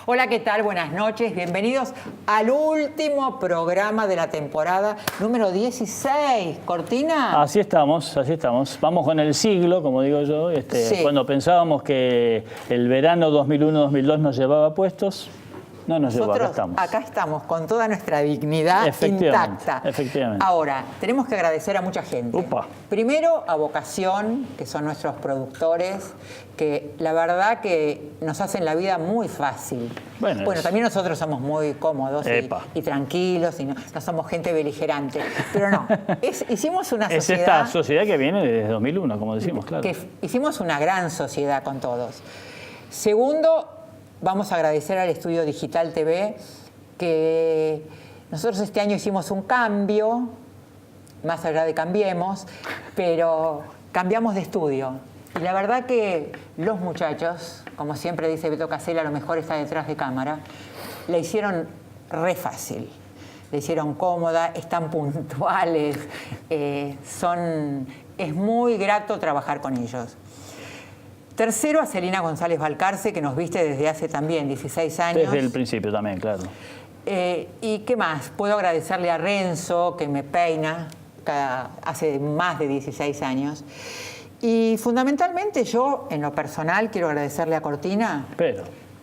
Hola, ¿qué tal? Buenas noches. Bienvenidos al último programa de la temporada número 16. ¿Cortina? Así estamos, así estamos. Vamos con el siglo, como digo yo. Sí. Cuando pensábamos que el verano 2001-2002 nos llevaba puestos, no nos llevó, Acá estamos con toda nuestra dignidad intacta. Efectivamente. Ahora, tenemos que agradecer a mucha gente. Upa. Primero a Vocación, que son nuestros productores, que la verdad que nos hacen la vida muy fácil. Bueno, también nosotros somos muy cómodos y tranquilos, y no somos gente beligerante. Pero no, hicimos una sociedad... Es esta sociedad que viene desde 2001, como decimos, claro. Que hicimos una gran sociedad con todos. Segundo, vamos a agradecer al Estudio Digital TV, que nosotros este año hicimos un cambio, más allá de cambiemos, pero cambiamos de estudio. Y la verdad que los muchachos, como siempre dice Beto Casella, lo mejor está detrás de cámara, la hicieron re fácil, la hicieron cómoda, están puntuales, es muy grato trabajar con ellos. Tercero, a Celina González Balcarce, que nos viste desde hace también 16 años. Desde el principio también, claro. ¿Y qué más? Puedo agradecerle a Renzo, que me peina hace más de 16 años. Y fundamentalmente yo, en lo personal, quiero agradecerle a Cortina.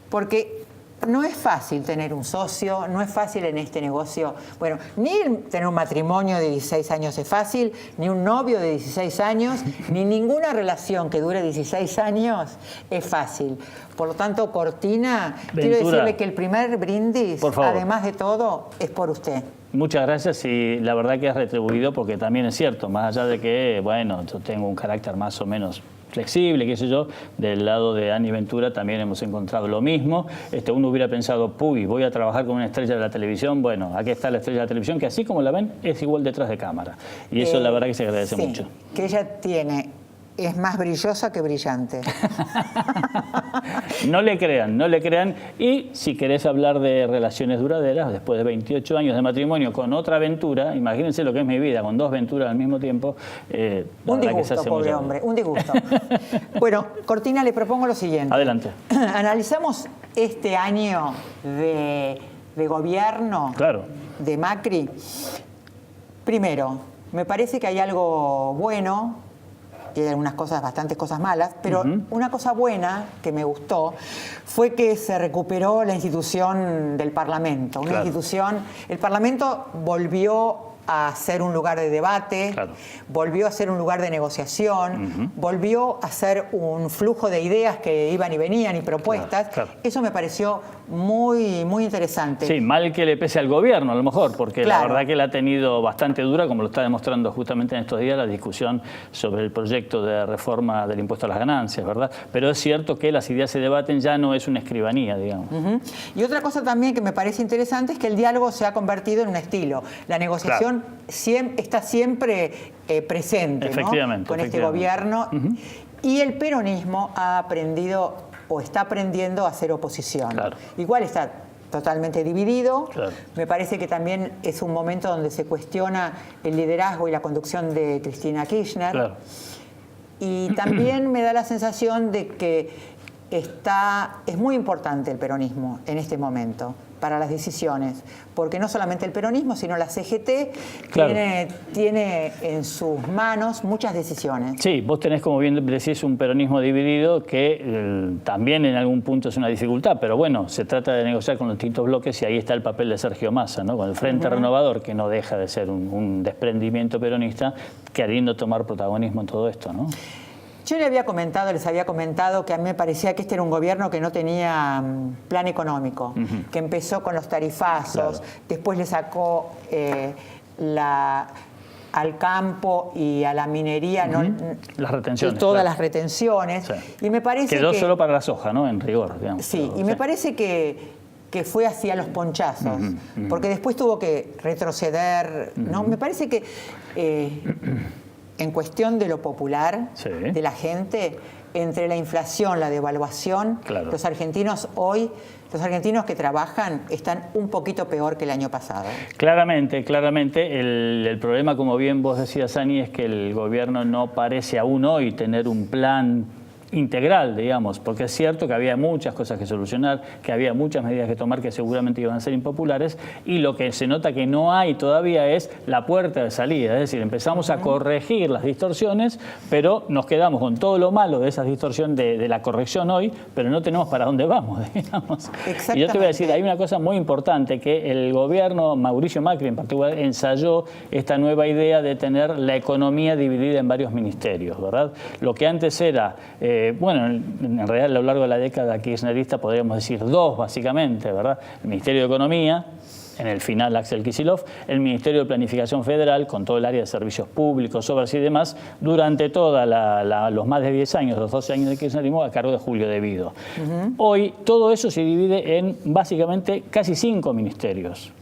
Porque no es fácil tener un socio, no es fácil en este negocio. Bueno, ni tener un matrimonio de 16 años es fácil, ni un novio de 16 años, ni ninguna relación que dure 16 años es fácil. Por lo tanto, Cortina, quiero decirle que el primer brindis, además de todo, es por usted. Muchas gracias y la verdad que has retribuido porque también es cierto, más allá de que, bueno, yo tengo un carácter más o menos flexible, qué sé yo, del lado de Ani Ventura también hemos encontrado lo mismo. Uno hubiera pensado, puy, voy a trabajar con una estrella de la televisión. Bueno, aquí está la estrella de la televisión, que así como la ven, es igual detrás de cámara. Y eso la verdad que se agradece mucho. Que ella es más brillosa que brillante. No le crean, no le crean. Y si querés hablar de relaciones duraderas, después de 28 años de matrimonio con otra aventura, imagínense lo que es mi vida, con dos aventuras al mismo tiempo. Un disgusto, pobre hombre, un disgusto. Bueno, Cortina, le propongo lo siguiente. Adelante. Analizamos este año de gobierno de Macri. Primero, me parece que hay algo bueno, y hay algunas cosas, bastantes cosas malas, pero una cosa buena que me gustó fue que se recuperó la institución del Parlamento. Una institución, el Parlamento volvió a ser un lugar de debate, volvió a ser un lugar de negociación, volvió a ser un flujo de ideas que iban y venían y propuestas. Eso me pareció muy, muy interesante. Sí, mal que le pese al gobierno a lo mejor, porque la verdad que la ha tenido bastante dura, como lo está demostrando justamente en estos días la discusión sobre el proyecto de reforma del impuesto a las ganancias, ¿verdad? Pero es cierto que las ideas se debaten, ya no es una escribanía, digamos. Y otra cosa también que me parece interesante es que el diálogo se ha convertido en un estilo. La negociación está siempre presente, ¿no? Con este gobierno. Y el peronismo ha aprendido o está aprendiendo a hacer oposición. Igual está totalmente dividido. Me parece que también es un momento donde se cuestiona el liderazgo y la conducción de Cristina Kirchner. Y también me da la sensación de que es muy importante el peronismo en este momento para las decisiones, porque no solamente el peronismo, sino la CGT tiene en sus manos muchas decisiones. Sí, vos tenés, como bien decís, un peronismo dividido que también en algún punto es una dificultad, pero bueno, se trata de negociar con los distintos bloques y ahí está el papel de Sergio Massa, ¿no? Con el Frente Renovador, que no deja de ser un desprendimiento peronista, queriendo tomar protagonismo en todo esto, ¿no? Yo les había comentado que a mí me parecía que este era un gobierno que no tenía plan económico, que empezó con los tarifazos, después le sacó al campo y a la minería las retenciones, todas las retenciones. Y me parece quedó solo para la soja, ¿no? En rigor, digamos. Sí, y me parece que fue así a los ponchazos, porque después tuvo que retroceder, ¿no? Me parece que en cuestión de lo popular, de la gente, entre la inflación, la devaluación, los argentinos que trabajan están un poquito peor que el año pasado. Claramente. El problema, como bien vos decías, Ani, es que el gobierno no parece aún hoy tener un plan integral, digamos, porque es cierto que había muchas cosas que solucionar, que había muchas medidas que tomar que seguramente iban a ser impopulares, y lo que se nota que no hay todavía es la puerta de salida, es decir, empezamos a corregir las distorsiones, pero nos quedamos con todo lo malo de esa distorsión de la corrección hoy, pero no tenemos para dónde vamos, digamos. Y yo te voy a decir, hay una cosa muy importante, que el gobierno, Mauricio Macri en particular, ensayó esta nueva idea de tener la economía dividida en varios ministerios, ¿verdad? Lo que antes era, bueno, en realidad a lo largo de la década kirchnerista podríamos decir dos básicamente, ¿verdad? El Ministerio de Economía, en el final Axel Kicillof, el Ministerio de Planificación Federal, con todo el área de servicios públicos, obras y demás, durante todos los más de 10 años, los 12 años de kirchnerismo, a cargo de Julio De Vido. Hoy todo eso se divide en básicamente casi 5 ministerios.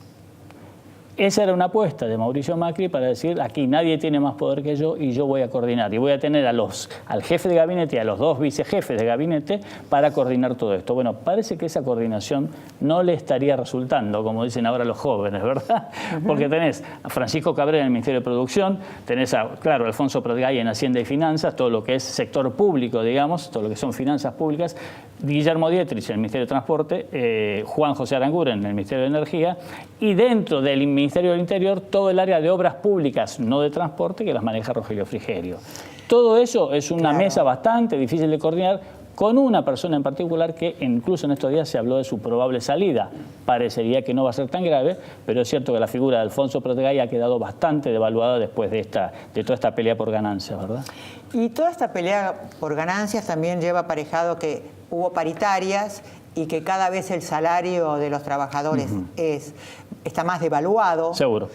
Esa era una apuesta de Mauricio Macri para decir, aquí nadie tiene más poder que yo y yo voy a coordinar. Y voy a tener al jefe de gabinete y a los 2 vicejefes de gabinete para coordinar todo esto. Bueno, parece que esa coordinación no le estaría resultando, como dicen ahora los jóvenes, ¿verdad? Porque tenés a Francisco Cabrera en el Ministerio de Producción, tenés a, claro, Alfonso Pratgay en Hacienda y Finanzas, todo lo que es sector público, digamos, todo lo que son finanzas públicas, Guillermo Dietrich en el Ministerio de Transporte, Juan José Aranguren en el Ministerio de Energía, y dentro del Ministerio del Interior todo el área de obras públicas, no de transporte, que las maneja Rogelio Frigerio. Todo eso es una mesa bastante difícil de coordinar, con una persona en particular que incluso en estos días se habló de su probable salida. Parecería que no va a ser tan grave, pero es cierto que la figura de Alfonso Pratgay ha quedado bastante devaluada después de toda esta pelea por ganancias, ¿verdad? Y toda esta pelea por ganancias también lleva aparejado que hubo paritarias y que cada vez el salario de los trabajadores está más devaluado. Seguro.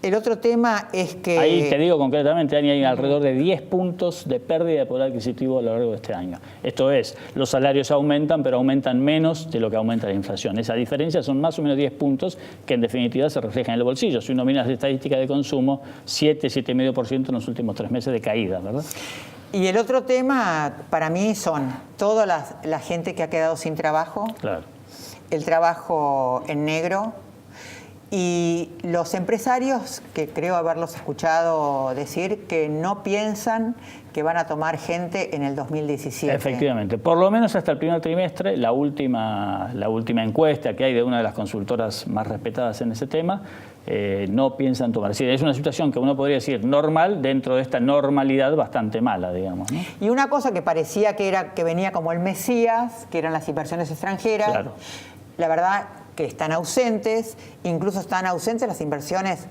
El otro tema es que... Ahí te digo concretamente, hay alrededor de 10 puntos de pérdida de poder adquisitivo a lo largo de este año. Esto es, los salarios aumentan, pero aumentan menos de lo que aumenta la inflación. Esa diferencia son más o menos 10 puntos que en definitiva se reflejan en el bolsillo. Si uno mira las estadísticas de consumo, 7,5% en los últimos 3 meses de caída, ¿verdad? Y el otro tema para mí son toda la gente que ha quedado sin trabajo, el trabajo en negro, y los empresarios, que creo haberlos escuchado decir que no piensan que van a tomar gente en el 2017. Efectivamente, por lo menos hasta el primer trimestre, la última encuesta que hay de una de las consultoras más respetadas en ese tema, no piensan tomar. Es decir, es una situación que uno podría decir normal dentro de esta normalidad bastante mala, digamos, ¿no? Y una cosa que parecía que venía como el Mesías, que eran las inversiones extranjeras, la verdad que están ausentes, incluso están ausentes las inversiones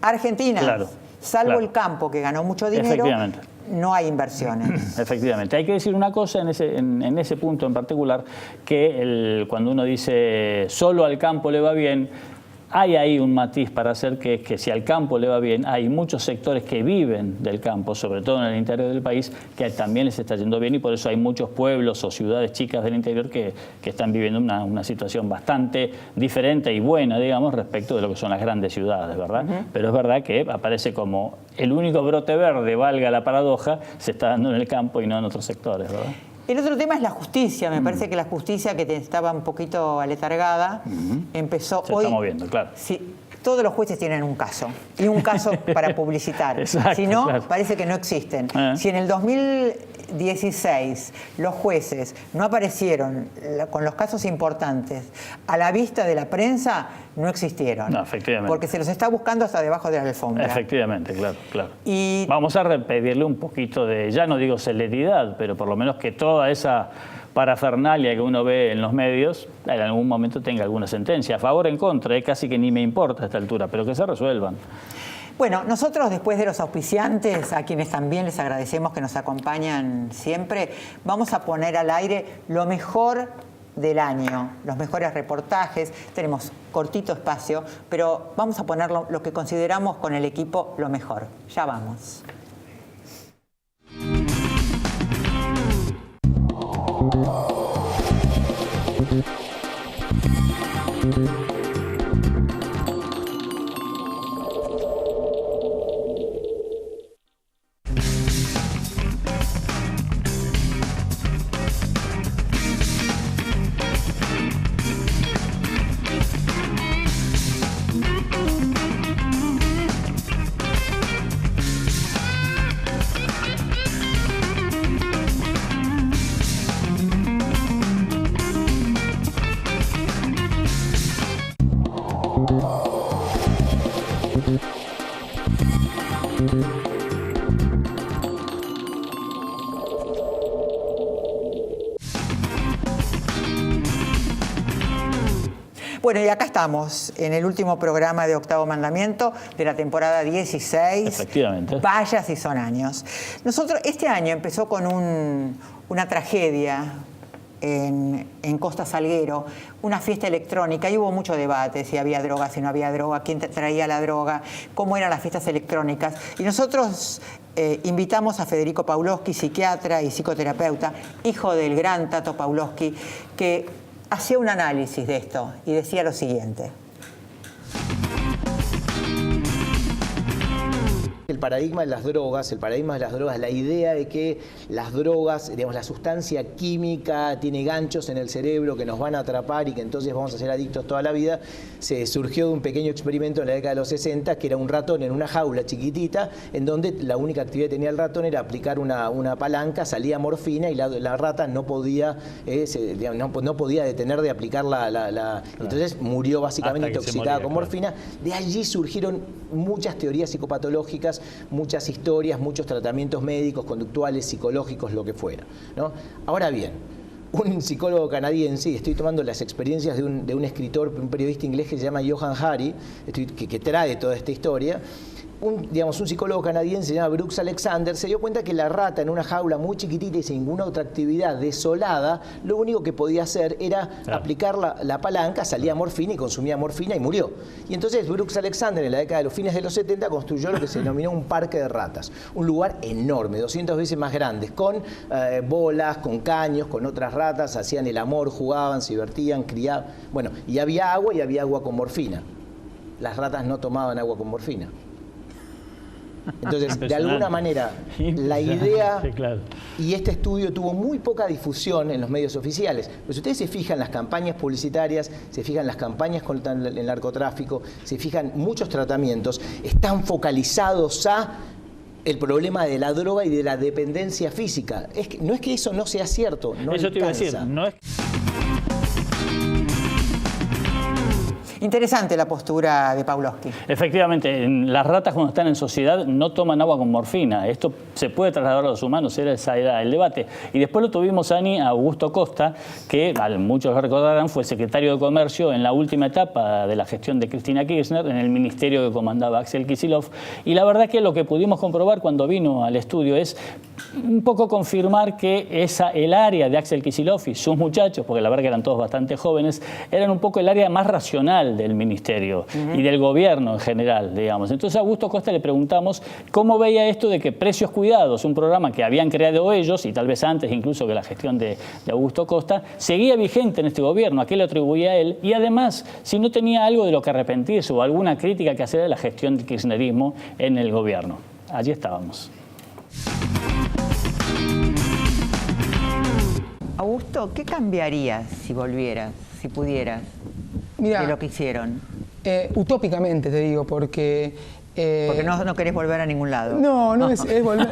argentinas, salvo el campo que ganó mucho dinero, no hay inversiones. Efectivamente. Hay que decir una cosa en ese punto en particular, que cuando uno dice solo al campo le va bien, hay ahí un matiz para hacer que si al campo le va bien, hay muchos sectores que viven del campo, sobre todo en el interior del país, que también les está yendo bien, y por eso hay muchos pueblos o ciudades chicas del interior que están viviendo una situación bastante diferente y buena, digamos, respecto de lo que son las grandes ciudades, ¿verdad? Pero es verdad que aparece como el único brote verde, valga la paradoja, se está dando en el campo y no en otros sectores, ¿verdad? El otro tema es la justicia. Me parece que la justicia, que estaba un poquito aletargada, empezó hoy... Se está moviendo, claro. Sí, todos los jueces tienen un caso, y un caso para publicitar. Exacto, si no, parece que no existen. Si en el 2016 los jueces no aparecieron con los casos importantes a la vista de la prensa, no existieron. No, efectivamente. Porque se los está buscando hasta debajo de la alfombra. Efectivamente, claro. Y vamos a pedirle un poquito de, ya no digo celeridad, pero por lo menos que toda esa parafernalia que uno ve en los medios en algún momento tenga alguna sentencia, a favor o en contra, casi que ni me importa a esta altura, pero que se resuelvan. Bueno, nosotros después de los auspiciantes, a quienes también les agradecemos que nos acompañan siempre, vamos a poner al aire lo mejor del año, los mejores reportajes. Tenemos cortito espacio, pero vamos a poner lo que consideramos con el equipo lo mejor. Ya vamos. Bueno, y acá estamos, en el último programa de Octavo Mandamiento de la temporada 16. Efectivamente. Vaya si son años. Nosotros, este año empezó con una tragedia en Costa Salguero, una fiesta electrónica, y hubo mucho debate si había droga, si no había droga, quién traía la droga, cómo eran las fiestas electrónicas. Y nosotros invitamos a Federico Pawlowski, psiquiatra y psicoterapeuta, hijo del gran Tato Pawlowski, que hacía un análisis de esto y decía lo siguiente. El paradigma de las drogas, la idea de que las drogas, digamos, la sustancia química tiene ganchos en el cerebro que nos van a atrapar y que entonces vamos a ser adictos toda la vida, se surgió de un pequeño experimento en la década de los 60, que era un ratón en una jaula chiquitita, en donde la única actividad que tenía el ratón era aplicar una palanca, salía morfina y la rata no podía, no podía detener de aplicar entonces murió básicamente intoxicada con morfina. De allí surgieron muchas teorías psicopatológicas, muchas historias, muchos tratamientos médicos, conductuales, psicológicos, lo que fuera, ¿no? Ahora bien, un psicólogo canadiense, y estoy tomando las experiencias de un escritor, un periodista inglés que se llama Johann Hari, que trae toda esta historia. Un psicólogo canadiense se llama Brooks Alexander, se dio cuenta que la rata en una jaula muy chiquitita y sin ninguna otra actividad, desolada, lo único que podía hacer era aplicar la palanca, salía morfina y consumía morfina y murió. Y entonces Brooks Alexander, en la década de los fines de los 70, construyó lo que se denominó un parque de ratas. Un lugar enorme, 200 veces más grande, con bolas, con caños, con otras ratas, hacían el amor, jugaban, se divertían, criaban. Bueno, y había agua con morfina. Las ratas no tomaban agua con morfina. Entonces, de alguna manera, la idea, y este estudio tuvo muy poca difusión en los medios oficiales. Pero si ustedes se fijan en las campañas publicitarias, se fijan en las campañas contra el narcotráfico, se fijan muchos tratamientos, están focalizados a el problema de la droga y de la dependencia física. No es que eso no sea cierto, no eso alcanza. Te iba a decir, no es... Interesante la postura de Pawlowski. Efectivamente, las ratas cuando están en sociedad no toman agua con morfina. Esto se puede trasladar a los humanos, era el debate. Y después lo tuvimos, Ani, a Augusto Costa, que muchos lo recordarán, fue el secretario de Comercio en la última etapa de la gestión de Cristina Kirchner, en el ministerio que comandaba Axel Kicillof. Y la verdad que lo que pudimos comprobar cuando vino al estudio es un poco confirmar que el área de Axel Kicillof y sus muchachos, porque la verdad que eran todos bastante jóvenes, eran un poco el área más racional del ministerio y del gobierno en general, digamos. Entonces a Augusto Costa le preguntamos cómo veía esto de que Precios Cuidados, un programa que habían creado ellos, y tal vez antes incluso que la gestión de Augusto Costa, seguía vigente en este gobierno, a qué le atribuía él, y además si no tenía algo de lo que arrepentirse o alguna crítica que hacer a la gestión del kirchnerismo en el gobierno. Allí estábamos. Augusto, ¿qué cambiarías si volvieras, si pudieras, de lo que hicieron? Utópicamente te digo, porque... porque no querés volver a ningún lado. No es volver.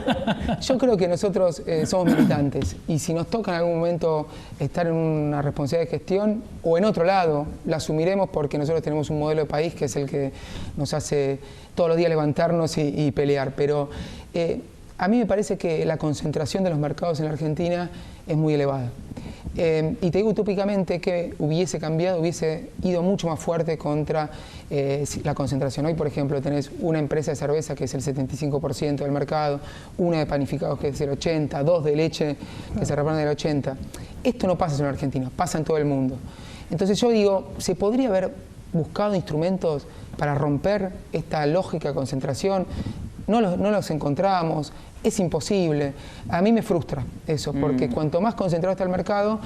Yo creo que nosotros somos militantes y si nos toca en algún momento estar en una responsabilidad de gestión o en otro lado, la asumiremos porque nosotros tenemos un modelo de país que es el que nos hace todos los días levantarnos y pelear. Pero a mí me parece que la concentración de los mercados en la Argentina es muy elevada. Y te digo utópicamente que hubiese cambiado, hubiese ido mucho más fuerte contra la concentración. Hoy, por ejemplo, tenés una empresa de cerveza que es el 75% del mercado, una de panificados que es el 80%, dos de leche que se reparten del 80%. Esto no pasa solo en Argentina, pasa en todo el mundo. Entonces yo digo, ¿se podría haber buscado instrumentos para romper esta lógica de concentración? No los encontramos, es imposible. A mí me frustra eso, porque cuanto más concentrado está el mercado...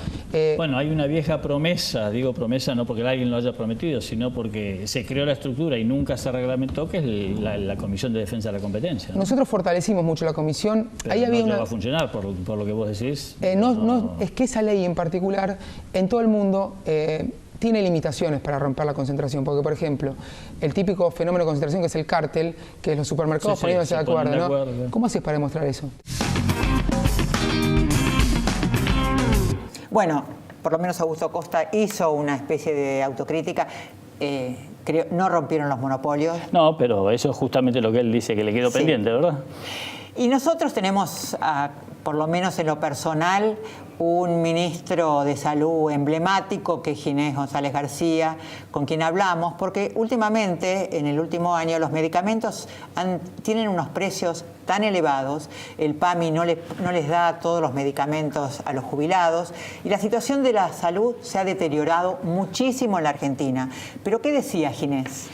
Bueno, hay una vieja promesa, digo promesa no porque alguien lo haya prometido, sino porque se creó la estructura y nunca se reglamentó, que es la Comisión de Defensa de la Competencia, ¿no? Nosotros fortalecimos mucho la comisión. Pero ahí había no va a funcionar, por lo que vos decís. Es que esa ley en particular, en todo el mundo... tiene limitaciones para romper la concentración, porque, por ejemplo, el típico fenómeno de concentración que es el cártel, que es los supermercados poniéndose de acuerdo, ¿no? ¿Cómo haces para demostrar eso? Bueno, por lo menos Augusto Costa hizo una especie de autocrítica. no rompieron los monopolios. No, pero eso es justamente lo que él dice, que le quedó pendiente, ¿verdad? Y nosotros tenemos, por lo menos en lo personal, un ministro de salud emblemático, que es Ginés González García, con quien hablamos, porque últimamente, en el último año, los medicamentos tienen unos precios tan elevados, el PAMI no les da todos los medicamentos a los jubilados, y la situación de la salud se ha deteriorado muchísimo en la Argentina. ¿Pero qué decía Ginés?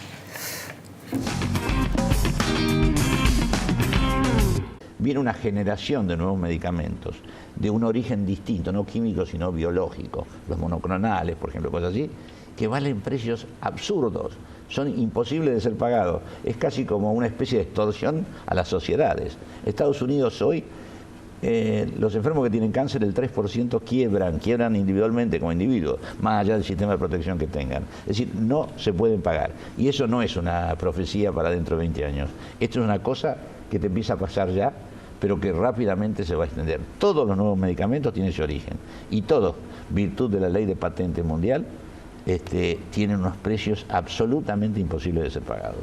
Viene una generación de nuevos medicamentos de un origen distinto, no químico sino biológico, los monoclonales, por ejemplo, cosas así, que valen precios absurdos, son imposibles de ser pagados. Es casi como una especie de extorsión a las sociedades. Estados Unidos hoy, los enfermos que tienen cáncer, el 3% quiebran individualmente como individuos, más allá del sistema de protección que tengan. Es decir, no se pueden pagar. Y eso no es una profecía para dentro de 20 años. Esto es una cosa que te empieza a pasar ya, pero que rápidamente se va a extender. Todos los nuevos medicamentos tienen ese origen. Y todos, virtud de la ley de patente mundial, tienen unos precios absolutamente imposibles de ser pagados.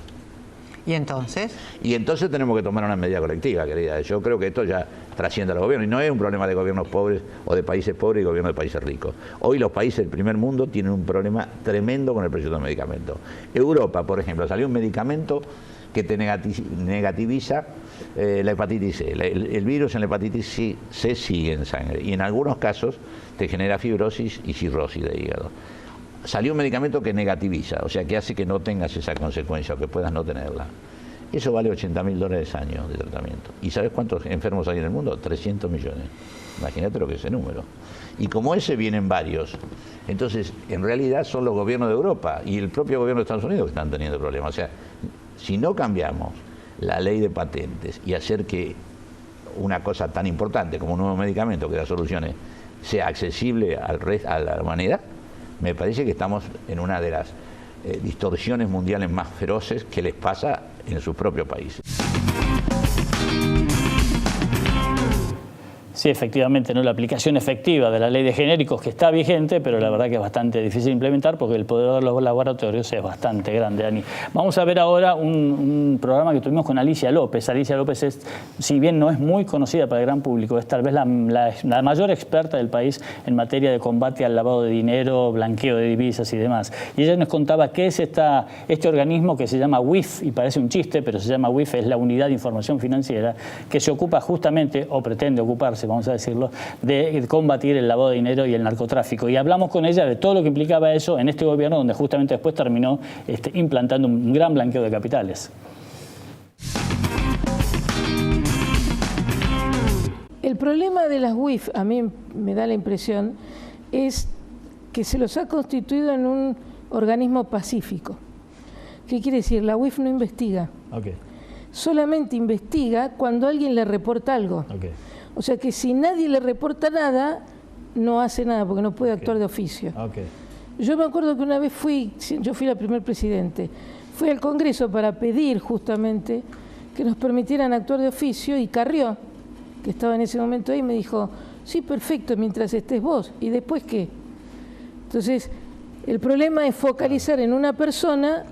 ¿Y entonces? Y entonces tenemos que tomar una medida colectiva, querida. Yo creo que esto ya trasciende a los gobiernos. Y no es un problema de gobiernos pobres o de países pobres y gobiernos de países ricos. Hoy los países del primer mundo tienen un problema tremendo con el precio de los medicamentos. Europa, por ejemplo, salió un medicamento que te negativiza la hepatitis C. El virus en la hepatitis C sigue en sangre y en algunos casos te genera fibrosis y cirrosis de hígado. Salió un medicamento que negativiza, o sea, que hace que no tengas esa consecuencia o que puedas no tenerla. Eso vale $80.000 año de tratamiento. ¿Y sabes cuántos enfermos hay en el mundo? 300 millones. Imagínate lo que es ese número. Y como ese vienen varios. Entonces, en realidad son los gobiernos de Europa y el propio gobierno de Estados Unidos que están teniendo problemas. O sea, si no cambiamos la ley de patentes y hacer que una cosa tan importante como un nuevo medicamento que da soluciones sea accesible a la humanidad, me parece que estamos en una de las distorsiones mundiales más feroces que les pasa en sus propios países. Sí, efectivamente, ¿no? La aplicación efectiva de la ley de genéricos que está vigente, pero la verdad que es bastante difícil de implementar porque el poder de los laboratorios es bastante grande, Ani. Vamos a ver ahora un programa que tuvimos con Alicia López. Alicia López es, si bien no es muy conocida para el gran público, es tal vez la mayor experta del país en materia de combate al lavado de dinero, blanqueo de divisas y demás. Y ella nos contaba qué es este organismo que se llama UIF, y parece un chiste, pero se llama UIF, es la Unidad de Información Financiera, que se ocupa justamente, o pretende ocuparse, vamos a decirlo, de combatir el lavado de dinero y el narcotráfico. Y hablamos con ella de todo lo que implicaba eso en este gobierno, donde justamente después terminó implantando un gran blanqueo de capitales. El problema de las UIF, a mí me da la impresión, es que se los ha constituido en un organismo pacífico. ¿Qué quiere decir? La UIF no investiga. Okay. Solamente investiga cuando alguien le reporta algo. Okay. O sea que si nadie le reporta nada, no hace nada porque no puede actuar de oficio. Okay. Yo me acuerdo que una vez yo fui la primer presidente, fui al Congreso para pedir justamente que nos permitieran actuar de oficio y Carrió, que estaba en ese momento ahí, me dijo, sí, perfecto, mientras estés vos. ¿Y después qué? Entonces, el problema es focalizar en una persona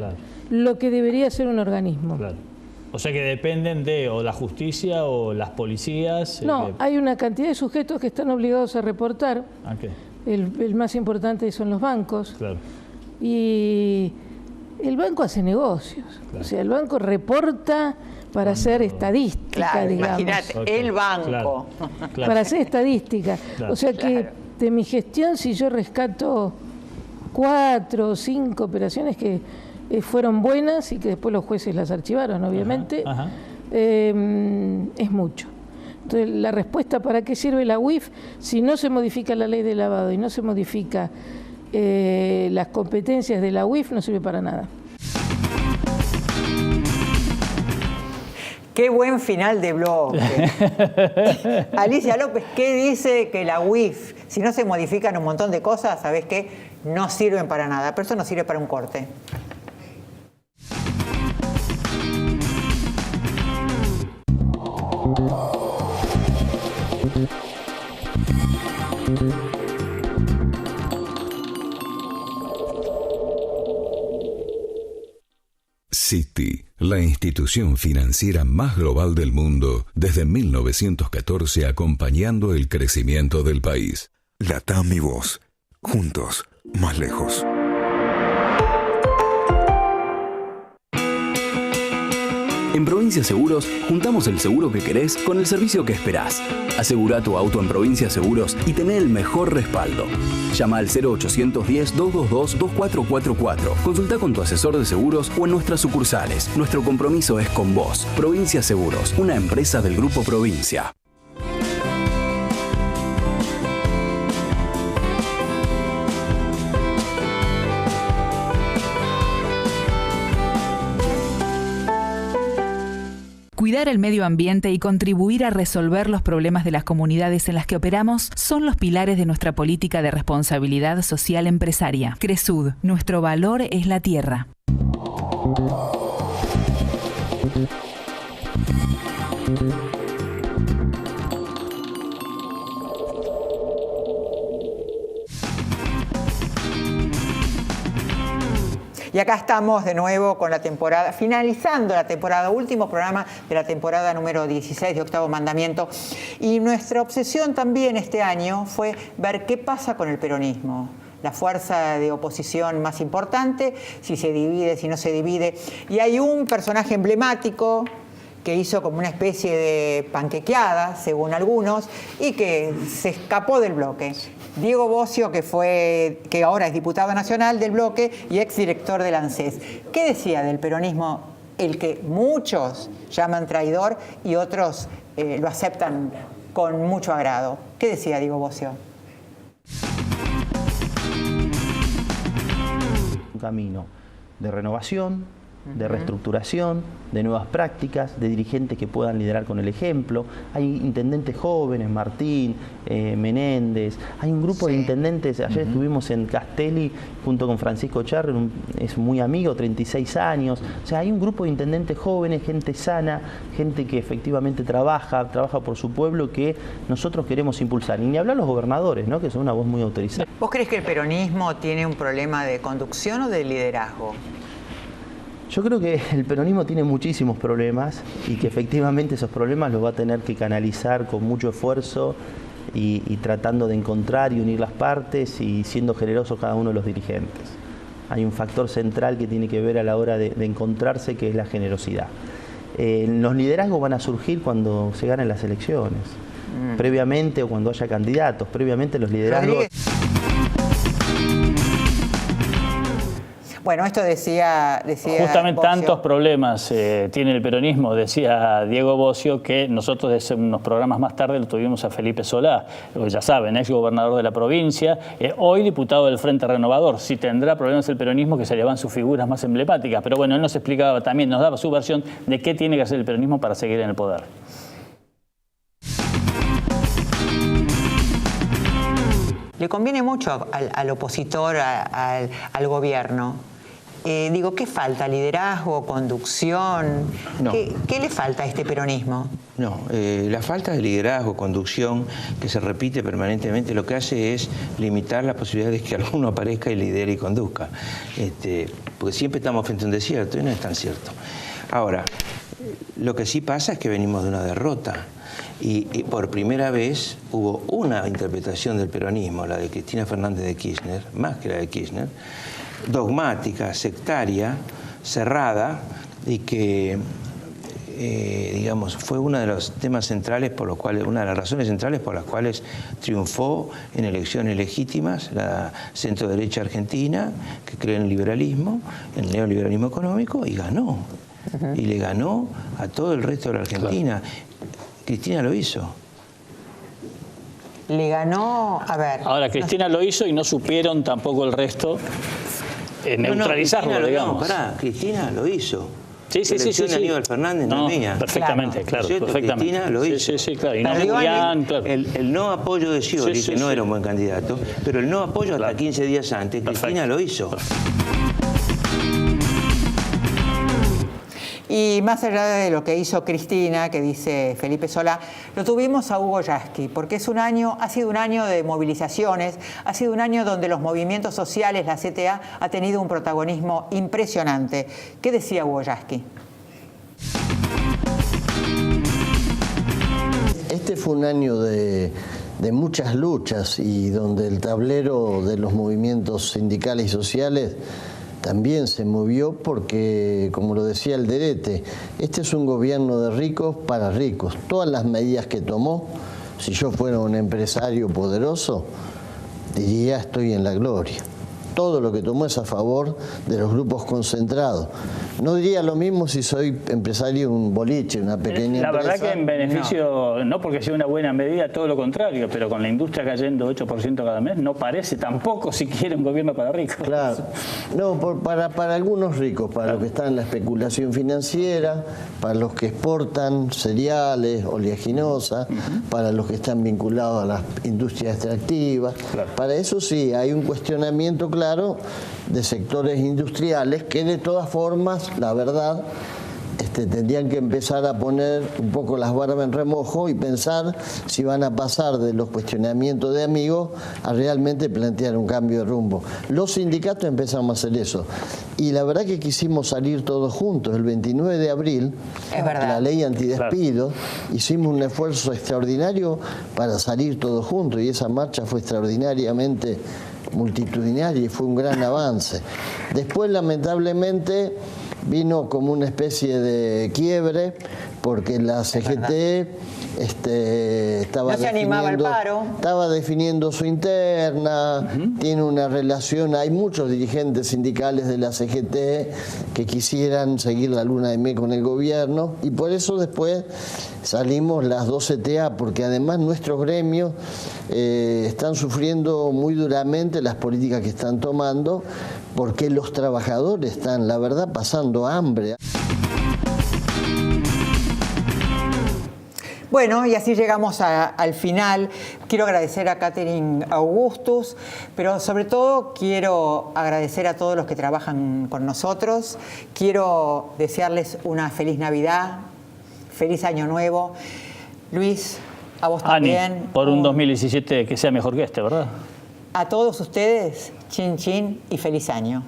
lo que debería ser un organismo. Claro. O sea que dependen de o la justicia o las policías. No, hay una cantidad de sujetos que están obligados a reportar. Okay. El más importante son los bancos. Claro. Y el banco hace negocios. Claro. O sea, el banco reporta para hacer estadística, claro, digamos. Imagínate, el banco. Claro. Para hacer estadística. Claro. O sea que de mi gestión, si yo rescato 4 o 5 operaciones que fueron buenas y que después los jueces las archivaron, obviamente, es mucho. Entonces, la respuesta para qué sirve la UIF, si no se modifica la ley de lavado y no se modifica las competencias de la UIF, no sirve para nada. Qué buen final de bloque. Alicia López, ¿qué dice que la UIF, si no se modifican un montón de cosas, sabes qué? No sirven para nada, pero eso no sirve para un corte. Citi, la institución financiera más global del mundo desde 1914, acompañando el crecimiento del país. LATAM y vos, juntos, más lejos. En Provincia Seguros, juntamos el seguro que querés con el servicio que esperás. Asegura tu auto en Provincia Seguros y tené el mejor respaldo. Llama al 0810-222-2444. Consulta con tu asesor de seguros o en nuestras sucursales. Nuestro compromiso es con vos. Provincia Seguros, una empresa del Grupo Provincia. Cuidar el medio ambiente y contribuir a resolver los problemas de las comunidades en las que operamos son los pilares de nuestra política de responsabilidad social empresaria. Cresud, nuestro valor es la tierra. Y acá estamos de nuevo con la temporada, finalizando la temporada, último programa de la temporada número 16 de Octavo Mandamiento. Y nuestra obsesión también este año fue ver qué pasa con el peronismo. La fuerza de oposición más importante, si se divide, si no se divide. Y hay un personaje emblemático que hizo como una especie de panquequeada, según algunos, y que se escapó del bloque. Diego Bossio, que ahora es diputado nacional del bloque y exdirector del ANSES. ¿Qué decía del peronismo, el que muchos llaman traidor y otros lo aceptan con mucho agrado? ¿Qué decía Diego Bossio? Un camino de renovación, de reestructuración, de nuevas prácticas, de dirigentes que puedan liderar con el ejemplo. Hay intendentes jóvenes, Martín, Menéndez, hay un grupo de intendentes, ayer estuvimos en Castelli junto con Francisco Charri, es muy amigo, 36 años, o sea, hay un grupo de intendentes jóvenes, gente sana, gente que efectivamente trabaja por su pueblo, que nosotros queremos impulsar. Y ni hablar los gobernadores, ¿no?, que son una voz muy autorizada. ¿Vos crees que el peronismo tiene un problema de conducción o de liderazgo? Yo creo que el peronismo tiene muchísimos problemas y que efectivamente esos problemas los va a tener que canalizar con mucho esfuerzo y tratando de encontrar y unir las partes y siendo generosos cada uno de los dirigentes. Hay un factor central que tiene que ver a la hora de encontrarse, que es la generosidad. Los liderazgos van a surgir cuando se ganen las elecciones, previamente o cuando haya candidatos, previamente los liderazgos... Bueno, esto decía justamente Bossio. Tantos problemas tiene el peronismo, decía Diego Bossio, que nosotros desde unos programas más tarde lo tuvimos a Felipe Solá, ya saben, ex gobernador de la provincia, hoy diputado del Frente Renovador. Si tendrá problemas el peronismo, que se le van sus figuras más emblemáticas, pero bueno, él nos explicaba también, nos daba su versión de qué tiene que hacer el peronismo para seguir en el poder. Le conviene mucho al opositor, al gobierno. ¿Qué falta? ¿Liderazgo? ¿Conducción? No. ¿Qué le falta a este peronismo? No, la falta de liderazgo, conducción, que se repite permanentemente, lo que hace es limitar las posibilidades de que alguno aparezca y lidere y conduzca. Porque siempre estamos frente a un desierto y no es tan cierto. Ahora, lo que sí pasa es que venimos de una derrota. Y por primera vez hubo una interpretación del peronismo, la de Cristina Fernández de Kirchner, más que la de Kirchner, dogmática, sectaria, cerrada, y que, digamos, fue uno de los temas centrales por los cuales, una de las razones centrales por las cuales triunfó en elecciones legítimas la centro-derecha argentina, que cree en el liberalismo, en el neoliberalismo económico, y ganó. Y le ganó a todo el resto de la Argentina. Claro. Cristina lo hizo. Le ganó, a ver... Ahora, Cristina lo hizo y no supieron tampoco el resto neutralizarlo, digamos. No, pará, Cristina lo hizo. Sí. Aníbal Fernández no es mía. Perfectamente, claro. Perfectamente. Cristina lo hizo. Sí, claro. Y no Julián, claro. El no apoyo de Scioli, que no era un buen candidato, pero el no apoyo hasta 15 días antes, Cristina lo hizo. Y más allá de lo que hizo Cristina, que dice Felipe Solá, lo tuvimos a Hugo Yasky, porque ha sido un año de movilizaciones, ha sido un año donde los movimientos sociales, la CTA, ha tenido un protagonismo impresionante. ¿Qué decía Hugo Yasky? Este fue un año de muchas luchas y donde el tablero de los movimientos sindicales y sociales también se movió porque, como lo decía Alderete, este es un gobierno de ricos para ricos. Todas las medidas que tomó, si yo fuera un empresario poderoso, diría estoy en la gloria. Todo lo que tomó es a favor de los grupos concentrados. No diría lo mismo si soy empresario de un boliche, una pequeña empresa. La verdad que en beneficio, no porque sea una buena medida, todo lo contrario, pero con la industria cayendo 8% cada mes, no parece tampoco siquiera un gobierno para ricos. Claro. No, para algunos ricos, para los que están en la especulación financiera, para los que exportan cereales, oleaginosa, para los que están vinculados a las industrias extractivas. Claro. Para eso sí, hay un cuestionamiento claro de sectores industriales que de todas formas, la verdad, tendrían que empezar a poner un poco las barbas en remojo y pensar si van a pasar de los cuestionamientos de amigos a realmente plantear un cambio de rumbo. Los sindicatos empezamos a hacer eso. Y la verdad que quisimos salir todos juntos. El 29 de abril, la ley antidespido, hicimos un esfuerzo extraordinario para salir todos juntos y esa marcha fue extraordinariamente multitudinaria y fue un gran avance. Después, lamentablemente, vino como una especie de quiebre porque la CGT estaba definiendo su interna, tiene una relación, hay muchos dirigentes sindicales de la CGT que quisieran seguir la luna de miel con el gobierno y por eso después salimos las dos CTA, porque además nuestros gremios están sufriendo muy duramente las políticas que están tomando, porque los trabajadores están, la verdad, pasando hambre. Bueno, y así llegamos al final. Quiero agradecer a Catherine Augustus, pero sobre todo quiero agradecer a todos los que trabajan con nosotros. Quiero desearles una feliz Navidad, feliz Año Nuevo. Luis, a vos también. Ani, por un 2017 que sea mejor que este, ¿verdad? A todos ustedes, chin chin y feliz año.